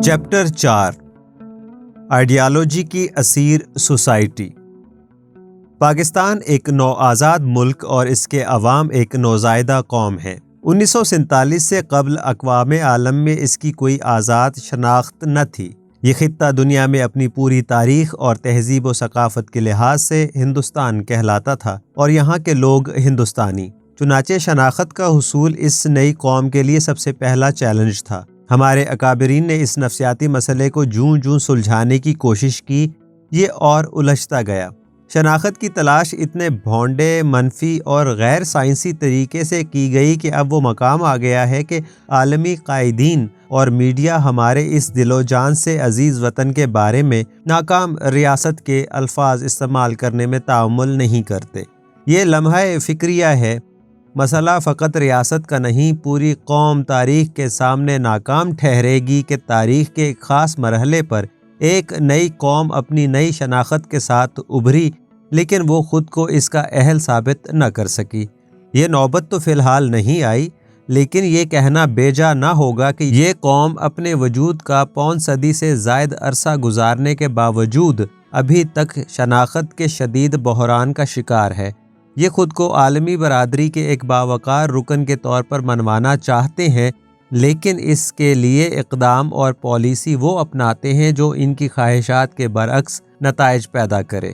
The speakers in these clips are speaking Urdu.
چیپٹر 4 آئیڈیالوجی کی اسیر سوسائٹی۔ پاکستان ایک نوآزاد ملک اور اس کے عوام ایک نوزائیدہ قوم ہے۔ 1947 سے قبل اقوام عالم میں اس کی کوئی آزاد شناخت نہ تھی۔ یہ خطہ دنیا میں اپنی پوری تاریخ اور تہذیب و ثقافت کے لحاظ سے ہندوستان کہلاتا تھا اور یہاں کے لوگ ہندوستانی۔ چنانچہ شناخت کا حصول اس نئی قوم کے لیے سب سے پہلا چیلنج تھا۔ ہمارے اکابرین نے اس نفسیاتی مسئلے کو جوں جوں سلجھانے کی کوشش کی، یہ اور الجھتا گیا۔ شناخت کی تلاش اتنے بھونڈے، منفی اور غیر سائنسی طریقے سے کی گئی کہ اب وہ مقام آ گیا ہے کہ عالمی قائدین اور میڈیا ہمارے اس دل و جان سے عزیز وطن کے بارے میں ناکام ریاست کے الفاظ استعمال کرنے میں تعامل نہیں کرتے۔ یہ لمحہ فکریہ ہے۔ مسئلہ فقط ریاست کا نہیں، پوری قوم تاریخ کے سامنے ناکام ٹھہرے گی کہ تاریخ کے ایک خاص مرحلے پر ایک نئی قوم اپنی نئی شناخت کے ساتھ ابھری، لیکن وہ خود کو اس کا اہل ثابت نہ کر سکی۔ یہ نوبت تو فی الحال نہیں آئی، لیکن یہ کہنا بیجا نہ ہوگا کہ یہ قوم اپنے وجود کا پون صدی سے زائد عرصہ گزارنے کے باوجود ابھی تک شناخت کے شدید بحران کا شکار ہے۔ یہ خود کو عالمی برادری کے ایک باوقار رکن کے طور پر منوانا چاہتے ہیں، لیکن اس کے لیے اقدام اور پالیسی وہ اپناتے ہیں جو ان کی خواہشات کے برعکس نتائج پیدا کرے۔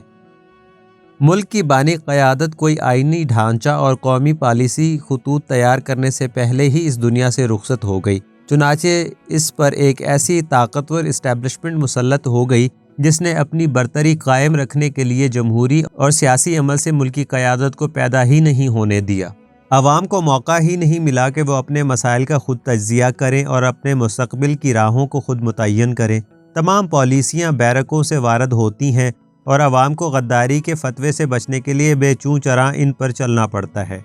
ملک کی بانی قیادت کوئی آئینی ڈھانچہ اور قومی پالیسی خطوط تیار کرنے سے پہلے ہی اس دنیا سے رخصت ہو گئی۔ چنانچہ اس پر ایک ایسی طاقتور اسٹیبلشمنٹ مسلط ہو گئی جس نے اپنی برتری قائم رکھنے کے لیے جمہوری اور سیاسی عمل سے ملکی قیادت کو پیدا ہی نہیں ہونے دیا۔ عوام کو موقع ہی نہیں ملا کہ وہ اپنے مسائل کا خود تجزیہ کریں اور اپنے مستقبل کی راہوں کو خود متعین کریں۔ تمام پالیسیاں بیرکوں سے وارد ہوتی ہیں اور عوام کو غداری کے فتوے سے بچنے کے لیے بے چوں چراں ان پر چلنا پڑتا ہے۔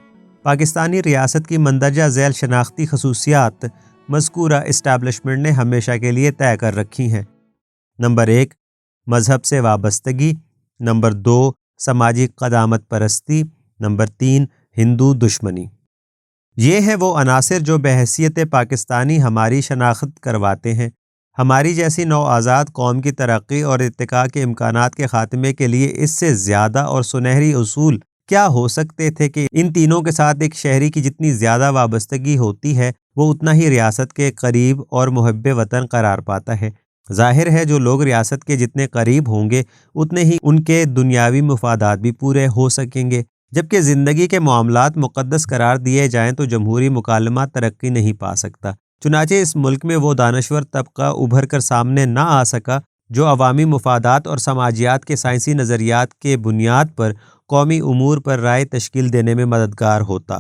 پاکستانی ریاست کی مندرجہ ذیل شناختی خصوصیات مذکورہ اسٹیبلشمنٹ نے ہمیشہ کے لیے طے کر رکھی ہیں۔ نمبر 1، مذہب سے وابستگی۔ نمبر 2، سماجی قدامت پرستی۔ نمبر 3، ہندو دشمنی۔ یہ ہیں وہ عناصر جو بحیثیت پاکستانی ہماری شناخت کرواتے ہیں۔ ہماری جیسی نوآزاد قوم کی ترقی اور ارتقاء کے امکانات کے خاتمے کے لیے اس سے زیادہ اور سنہری اصول کیا ہو سکتے تھے کہ ان تینوں کے ساتھ ایک شہری کی جتنی زیادہ وابستگی ہوتی ہے وہ اتنا ہی ریاست کے قریب اور محب وطن قرار پاتا ہے۔ ظاہر ہے جو لوگ ریاست کے جتنے قریب ہوں گے اتنے ہی ان کے دنیاوی مفادات بھی پورے ہو سکیں گے، جبکہ زندگی کے معاملات مقدس قرار دیے جائیں تو جمہوری مکالمہ ترقی نہیں پا سکتا۔ چنانچہ اس ملک میں وہ دانشور طبقہ ابھر کر سامنے نہ آ سکا جو عوامی مفادات اور سماجیات کے سائنسی نظریات کے بنیاد پر قومی امور پر رائے تشکیل دینے میں مددگار ہوتا۔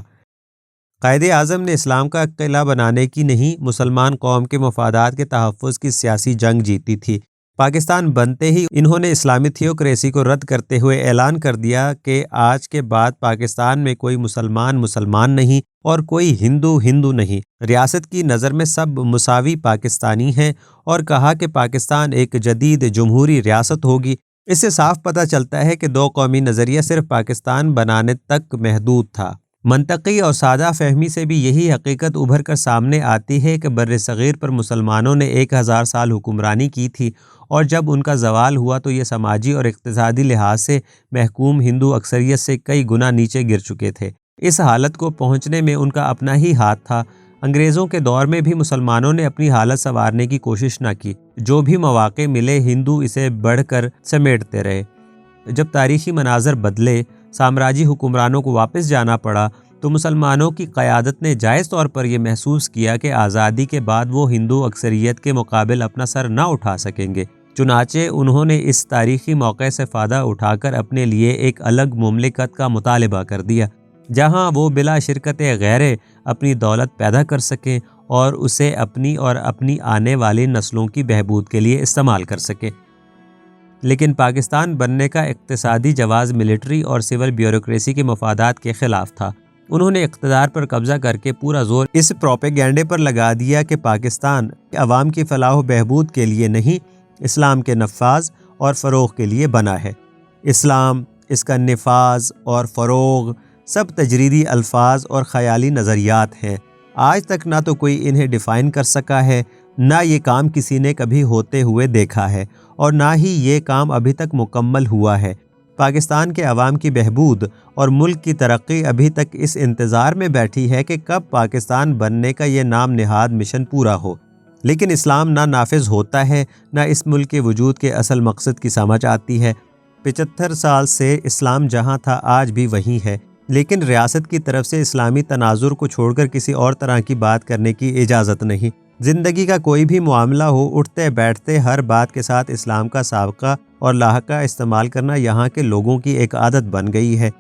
قائد اعظم نے اسلام کا قلعہ بنانے کی نہیں، مسلمان قوم کے مفادات کے تحفظ کی سیاسی جنگ جیتی تھی۔ پاکستان بنتے ہی انہوں نے اسلامی تھیوکریسی کو رد کرتے ہوئے اعلان کر دیا کہ آج کے بعد پاکستان میں کوئی مسلمان نہیں اور کوئی ہندو نہیں، ریاست کی نظر میں سب مساوی پاکستانی ہیں، اور کہا کہ پاکستان ایک جدید جمہوری ریاست ہوگی۔ اس سے صاف پتہ چلتا ہے کہ دو قومی نظریہ صرف پاکستان بنانے تک محدود تھا۔ منطقی اور سادہ فہمی سے بھی یہی حقیقت ابھر کر سامنے آتی ہے کہ بر صغیر پر مسلمانوں نے 1000 سال حکمرانی کی تھی، اور جب ان کا زوال ہوا تو یہ سماجی اور اقتصادی لحاظ سے محکوم ہندو اکثریت سے کئی گنا نیچے گر چکے تھے۔ اس حالت کو پہنچنے میں ان کا اپنا ہی ہاتھ تھا۔ انگریزوں کے دور میں بھی مسلمانوں نے اپنی حالت سنوارنے کی کوشش نہ کی۔ جو بھی مواقع ملے ہندو اسے بڑھ کر سمیٹتے رہے۔ جب تاریخی مناظر بدلے، سامراجی حکمرانوں کو واپس جانا پڑا، تو مسلمانوں کی قیادت نے جائز طور پر یہ محسوس کیا کہ آزادی کے بعد وہ ہندو اکثریت کے مقابل اپنا سر نہ اٹھا سکیں گے۔ چنانچہ انہوں نے اس تاریخی موقع سے فائدہ اٹھا کر اپنے لیے ایک الگ مملکت کا مطالبہ کر دیا، جہاں وہ بلا شرکت غیرے اپنی دولت پیدا کر سکیں اور اسے اپنی اور اپنی آنے والی نسلوں کی بہبود کے لیے استعمال کر سکیں۔ لیکن پاکستان بننے کا اقتصادی جواز ملٹری اور سول بیوروکریسی کے مفادات کے خلاف تھا۔ انہوں نے اقتدار پر قبضہ کر کے پورا زور اس پروپیگنڈے پر لگا دیا کہ پاکستان عوام کی فلاح و بہبود کے لیے نہیں، اسلام کے نفاذ اور فروغ کے لیے بنا ہے۔ اسلام، اس کا نفاذ اور فروغ سب تجریدی الفاظ اور خیالی نظریات ہیں۔ آج تک نہ تو کوئی انہیں ڈیفائن کر سکا ہے، نہ یہ کام کسی نے کبھی ہوتے ہوئے دیکھا ہے اور نہ ہی یہ کام ابھی تک مکمل ہوا ہے۔ پاکستان کے عوام کی بہبود اور ملک کی ترقی ابھی تک اس انتظار میں بیٹھی ہے کہ کب پاکستان بننے کا یہ نام نہاد مشن پورا ہو، لیکن اسلام نہ نافذ ہوتا ہے نہ اس ملک کے وجود کے اصل مقصد کی سمجھ آتی ہے۔ 75 سال سے اسلام جہاں تھا آج بھی وہیں ہے، لیکن ریاست کی طرف سے اسلامی تناظر کو چھوڑ کر کسی اور طرح کی بات کرنے کی اجازت نہیں۔ زندگی کا کوئی بھی معاملہ ہو، اٹھتے بیٹھتے ہر بات کے ساتھ اسلام کا سابقہ اور لاحقہ استعمال کرنا یہاں کے لوگوں کی ایک عادت بن گئی ہے۔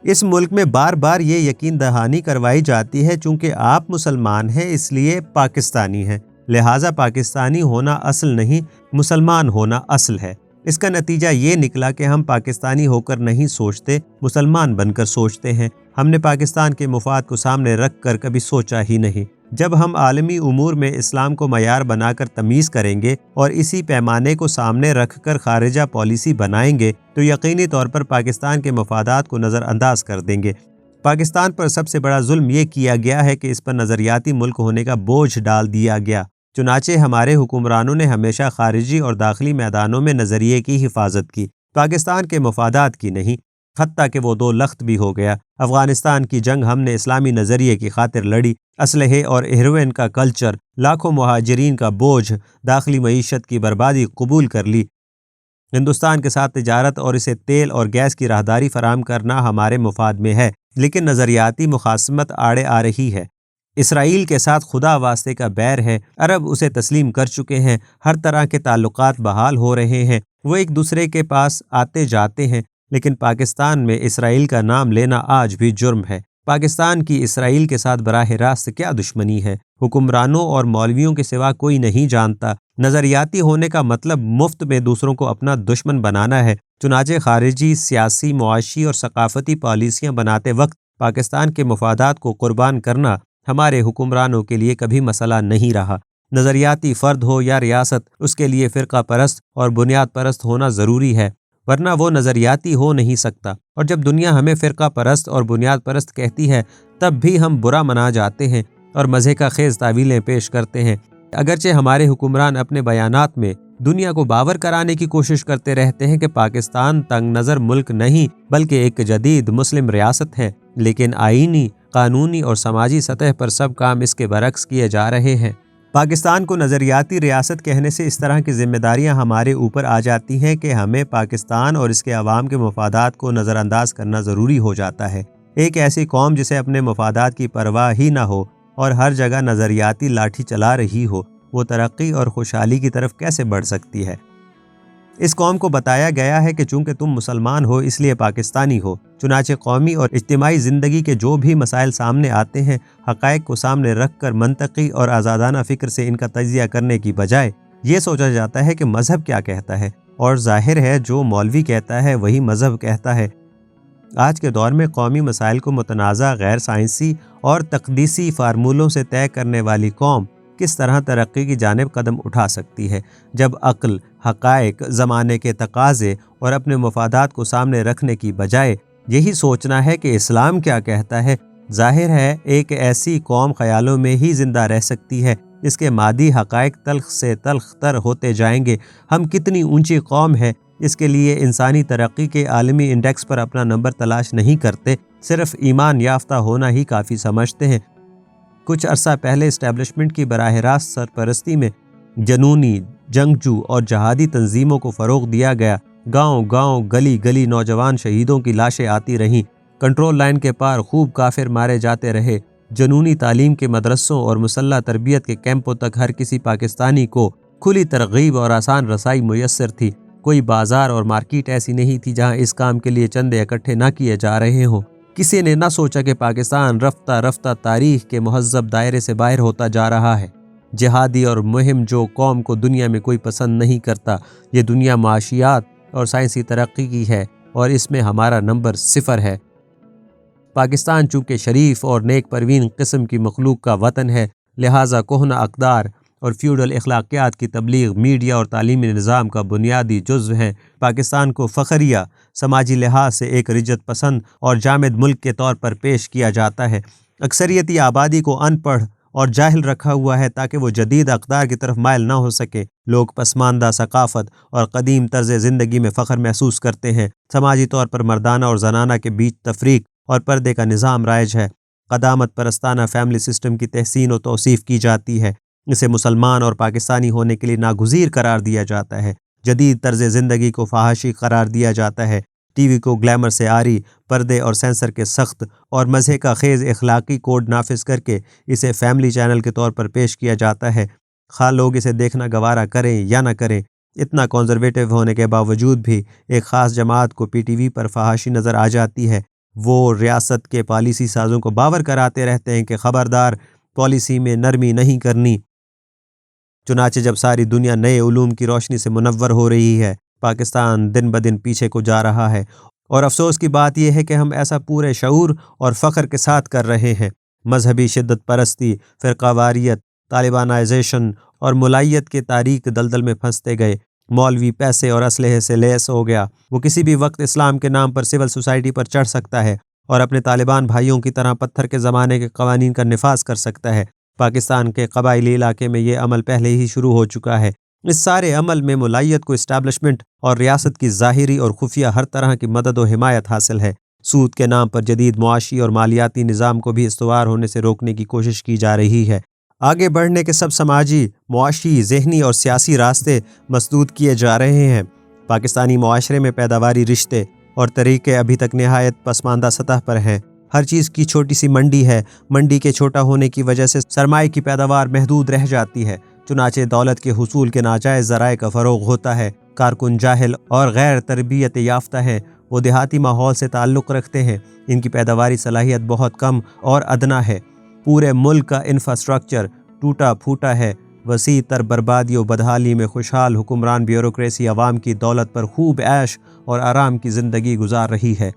اس ملک میں بار بار یہ یقین دہانی کروائی جاتی ہے چونکہ آپ مسلمان ہیں اس لیے پاکستانی ہیں، لہٰذا پاکستانی ہونا اصل نہیں، مسلمان ہونا اصل ہے۔ اس کا نتیجہ یہ نکلا کہ ہم پاکستانی ہو کر نہیں سوچتے، مسلمان بن کر سوچتے ہیں۔ ہم نے پاکستان کے مفاد کو سامنے رکھ کر کبھی سوچا ہی نہیں۔ جب ہم عالمی امور میں اسلام کو معیار بنا کر تمیز کریں گے اور اسی پیمانے کو سامنے رکھ کر خارجہ پالیسی بنائیں گے تو یقینی طور پر پاکستان کے مفادات کو نظر انداز کر دیں گے۔ پاکستان پر سب سے بڑا ظلم یہ کیا گیا ہے کہ اس پر نظریاتی ملک ہونے کا بوجھ ڈال دیا گیا۔ چنانچہ ہمارے حکمرانوں نے ہمیشہ خارجی اور داخلی میدانوں میں نظریے کی حفاظت کی، پاکستان کے مفادات کی نہیں، حتیٰ کہ وہ دو لخت بھی ہو گیا۔ افغانستان کی جنگ ہم نے اسلامی نظریے کی خاطر لڑی، اسلحے اور ہیروئن کا کلچر، لاکھوں مہاجرین کا بوجھ، داخلی معیشت کی بربادی قبول کر لی۔ ہندوستان کے ساتھ تجارت اور اسے تیل اور گیس کی راہداری فراہم کرنا ہمارے مفاد میں ہے، لیکن نظریاتی مخاصمت آڑے آ رہی ہے۔ اسرائیل کے ساتھ خدا واسطے کا بیر ہے، عرب اسے تسلیم کر چکے ہیں، ہر طرح کے تعلقات بحال ہو رہے ہیں، وہ ایک دوسرے کے پاس آتے جاتے ہیں، لیکن پاکستان میں اسرائیل کا نام لینا آج بھی جرم ہے۔ پاکستان کی اسرائیل کے ساتھ براہ راست کیا دشمنی ہے، حکمرانوں اور مولویوں کے سوا کوئی نہیں جانتا۔ نظریاتی ہونے کا مطلب مفت میں دوسروں کو اپنا دشمن بنانا ہے۔ چنانچہ خارجی، سیاسی، معاشی اور ثقافتی پالیسیاں بناتے وقت پاکستان کے مفادات کو قربان کرنا ہمارے حکمرانوں کے لیے کبھی مسئلہ نہیں رہا۔ نظریاتی فرد ہو یا ریاست، اس کے لیے فرقہ پرست اور بنیاد پرست ہونا ضروری ہے، ورنہ وہ نظریاتی ہو نہیں سکتا۔ اور جب دنیا ہمیں فرقہ پرست اور بنیاد پرست کہتی ہے تب بھی ہم برا منا جاتے ہیں اور مزے کا خیز تعویلیں پیش کرتے ہیں۔ اگرچہ ہمارے حکمران اپنے بیانات میں دنیا کو باور کرانے کی کوشش کرتے رہتے ہیں کہ پاکستان تنگ نظر ملک نہیں بلکہ ایک جدید مسلم ریاست ہے، لیکن آئینی، قانونی اور سماجی سطح پر سب کام اس کے برعکس کیے جا رہے ہیں۔ پاکستان کو نظریاتی ریاست کہنے سے اس طرح کی ذمہ داریاں ہمارے اوپر آ جاتی ہیں کہ ہمیں پاکستان اور اس کے عوام کے مفادات کو نظر انداز کرنا ضروری ہو جاتا ہے۔ ایک ایسی قوم جسے اپنے مفادات کی پرواہ ہی نہ ہو اور ہر جگہ نظریاتی لاٹھی چلا رہی ہو، وہ ترقی اور خوشحالی کی طرف کیسے بڑھ سکتی ہے؟ اس قوم کو بتایا گیا ہے کہ چونکہ تم مسلمان ہو اس لیے پاکستانی ہو، چنانچہ قومی اور اجتماعی زندگی کے جو بھی مسائل سامنے آتے ہیں، حقائق کو سامنے رکھ کر منطقی اور آزادانہ فکر سے ان کا تجزیہ کرنے کی بجائے یہ سوچا جاتا ہے کہ مذہب کیا کہتا ہے، اور ظاہر ہے جو مولوی کہتا ہے وہی مذہب کہتا ہے۔ آج کے دور میں قومی مسائل کو متنازع، غیر سائنسی اور تقدیسی فارمولوں سے طے کرنے والی قوم کس طرح ترقی کی جانب قدم اٹھا سکتی ہے، جب عقل، حقائق، زمانے کے تقاضے اور اپنے مفادات کو سامنے رکھنے کی بجائے یہی سوچنا ہے کہ اسلام کیا کہتا ہے؟ ظاہر ہے ایک ایسی قوم خیالوں میں ہی زندہ رہ سکتی ہے جس کے مادی حقائق تلخ سے تلخ تر ہوتے جائیں گے۔ ہم کتنی اونچی قوم ہے، اس کے لیے انسانی ترقی کے عالمی انڈیکس پر اپنا نمبر تلاش نہیں کرتے، صرف ایمان یافتہ ہونا ہی کافی سمجھتے ہیں۔ کچھ عرصہ پہلے اسٹیبلشمنٹ کی براہ راست سرپرستی میں جنونی، جنگجو اور جہادی تنظیموں کو فروغ دیا گیا۔ گاؤں گاؤں، گلی گلی نوجوان شہیدوں کی لاشیں آتی رہیں، کنٹرول لائن کے پار خوب کافر مارے جاتے رہے۔ جنونی تعلیم کے مدرسوں اور مسلح تربیت کے کیمپوں تک ہر کسی پاکستانی کو کھلی ترغیب اور آسان رسائی میسر تھی۔ کوئی بازار اور مارکیٹ ایسی نہیں تھی جہاں اس کام کے لیے چندے اکٹھے نہ کیے جا رہے ہوں۔ کسی نے نہ سوچا کہ پاکستان رفتہ رفتہ تاریخ کے مہذب دائرے سے باہر ہوتا جا رہا ہے۔ جہادی اور مہم جو قوم کو دنیا میں کوئی پسند نہیں کرتا، یہ دنیا معاشیات اور سائنسی ترقی کی ہے اور اس میں ہمارا نمبر 0 ہے۔ پاکستان چونکہ شریف اور نیک پروین قسم کی مخلوق کا وطن ہے، لہٰذا کہنہ اقدار اور فیوڈل اخلاقیات کی تبلیغ میڈیا اور تعلیمی نظام کا بنیادی جزو ہے۔ پاکستان کو فخریہ، سماجی لحاظ سے ایک رجت پسند اور جامد ملک کے طور پر پیش کیا جاتا ہے۔ اکثریتی آبادی کو ان پڑھ اور جاہل رکھا ہوا ہے تاکہ وہ جدید اقدار کی طرف مائل نہ ہو سکے۔ لوگ پسماندہ ثقافت اور قدیم طرز زندگی میں فخر محسوس کرتے ہیں۔ سماجی طور پر مردانہ اور زنانہ کے بیچ تفریق اور پردے کا نظام رائج ہے۔ قدامت پرستانہ فیملی سسٹم کی تحسین و توصیف کی جاتی ہے۔ اسے مسلمان اور پاکستانی ہونے کے لیے ناگزیر قرار دیا جاتا ہے۔ جدید طرز زندگی کو فحاشی قرار دیا جاتا ہے۔ ٹی وی کو گلیمر سے عاری، پردے اور سینسر کے سخت اور مزے کا خیز اخلاقی کوڈ نافذ کر کے اسے فیملی چینل کے طور پر پیش کیا جاتا ہے۔ خواہ لوگ اسے دیکھنا گوارا کریں یا نہ کریں، اتنا کنزرویٹو ہونے کے باوجود بھی ایک خاص جماعت کو پی ٹی وی پر فحاشی نظر آ جاتی ہے۔ وہ ریاست کے پالیسی سازوں کو باور کراتے رہتے ہیں کہ خبردار، پالیسی میں نرمی نہیں کرنی۔ چنانچہ جب ساری دنیا نئے علوم کی روشنی سے منور ہو رہی ہے، پاکستان دن بدن پیچھے کو جا رہا ہے۔ اور افسوس کی بات یہ ہے کہ ہم ایسا پورے شعور اور فخر کے ساتھ کر رہے ہیں۔ مذہبی شدت پرستی، فرقہ واریت، طالبانائزیشن اور ملائیت کے تاریک دلدل میں پھنستے گئے۔ مولوی پیسے اور اسلحے سے لیس ہو گیا۔ وہ کسی بھی وقت اسلام کے نام پر سول سوسائٹی پر چڑھ سکتا ہے اور اپنے طالبان بھائیوں کی طرح پتھر کے زمانے کے قوانین کا نفاذ کر سکتا ہے۔ پاکستان کے قبائلی علاقے میں یہ عمل پہلے ہی شروع ہو چکا ہے۔ اس سارے عمل میں ملائیت کو اسٹیبلشمنٹ اور ریاست کی ظاہری اور خفیہ ہر طرح کی مدد و حمایت حاصل ہے۔ سود کے نام پر جدید معاشی اور مالیاتی نظام کو بھی استوار ہونے سے روکنے کی کوشش کی جا رہی ہے۔ آگے بڑھنے کے سب سماجی، معاشی، ذہنی اور سیاسی راستے مسدود کیے جا رہے ہیں۔ پاکستانی معاشرے میں پیداواری رشتے اور طریقے ابھی تک نہایت پسماندہ سطح پر ہیں۔ ہر چیز کی چھوٹی سی منڈی ہے۔ منڈی کے چھوٹا ہونے کی وجہ سے سرمائے کی پیداوار محدود رہ جاتی ہے، چنانچہ دولت کے حصول کے ناجائز ذرائع کا فروغ ہوتا ہے۔ کارکن جاہل اور غیر تربیت یافتہ ہیں۔ وہ دیہاتی ماحول سے تعلق رکھتے ہیں۔ ان کی پیداواری صلاحیت بہت کم اور ادنا ہے۔ پورے ملک کا انفراسٹرکچر ٹوٹا پھوٹا ہے۔ وسیع تر بربادی و بدحالی میں خوشحال حکمران بیوروکریسی عوام کی دولت پر خوب عیش اور آرام کی زندگی گزار رہی ہے۔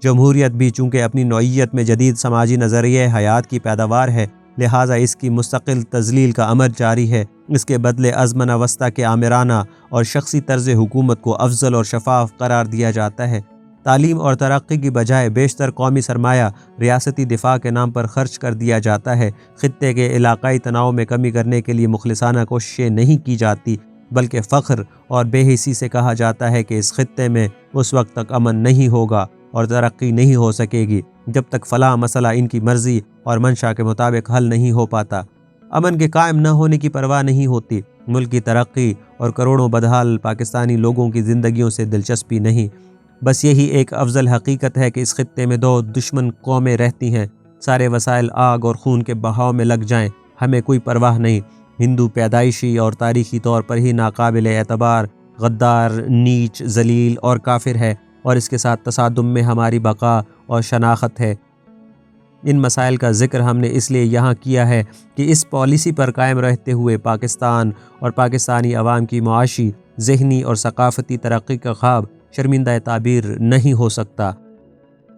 جمہوریت بھی چونکہ اپنی نوعیت میں جدید سماجی نظریہ حیات کی پیداوار ہے، لہٰذا اس کی مستقل تذلیل کا عمل جاری ہے۔ اس کے بدلے ازمنہ وسطیٰ کے آمرانہ اور شخصی طرز حکومت کو افضل اور شفاف قرار دیا جاتا ہے۔ تعلیم اور ترقی کی بجائے بیشتر قومی سرمایہ ریاستی دفاع کے نام پر خرچ کر دیا جاتا ہے۔ خطے کے علاقائی تناؤ میں کمی کرنے کے لیے مخلصانہ کوششیں نہیں کی جاتی، بلکہ فخر اور بے حسی سے کہا جاتا ہے کہ اس خطے میں اس وقت تک امن نہیں ہوگا اور ترقی نہیں ہو سکے گی جب تک فلاں مسئلہ ان کی مرضی اور منشا کے مطابق حل نہیں ہو پاتا۔ امن کے قائم نہ ہونے کی پرواہ نہیں ہوتی۔ ملک کی ترقی اور کروڑوں بدحال پاکستانی لوگوں کی زندگیوں سے دلچسپی نہیں۔ بس یہی ایک افضل حقیقت ہے کہ اس خطے میں دو دشمن قومیں رہتی ہیں۔ سارے وسائل آگ اور خون کے بہاؤ میں لگ جائیں، ہمیں کوئی پرواہ نہیں۔ ہندو پیدائشی اور تاریخی طور پر ہی ناقابل اعتبار، غدار، نیچ، ذلیل اور کافر ہے، اور اس کے ساتھ تصادم میں ہماری بقا اور شناخت ہے۔ ان مسائل کا ذکر ہم نے اس لیے یہاں کیا ہے کہ اس پالیسی پر قائم رہتے ہوئے پاکستان اور پاکستانی عوام کی معاشی، ذہنی اور ثقافتی ترقی کا خواب شرمندہ تعبیر نہیں ہو سکتا۔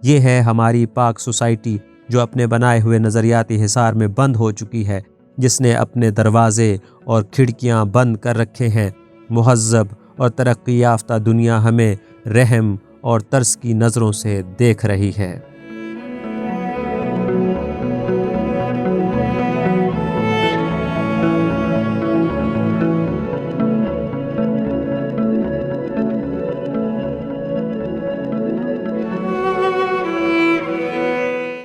یہ ہے ہماری پاک سوسائٹی جو اپنے بنائے ہوئے نظریاتی حصار میں بند ہو چکی ہے، جس نے اپنے دروازے اور کھڑکیاں بند کر رکھے ہیں۔ مہذب اور ترقی یافتہ دنیا ہمیں رحم اور ترس کی نظروں سے دیکھ رہی ہے۔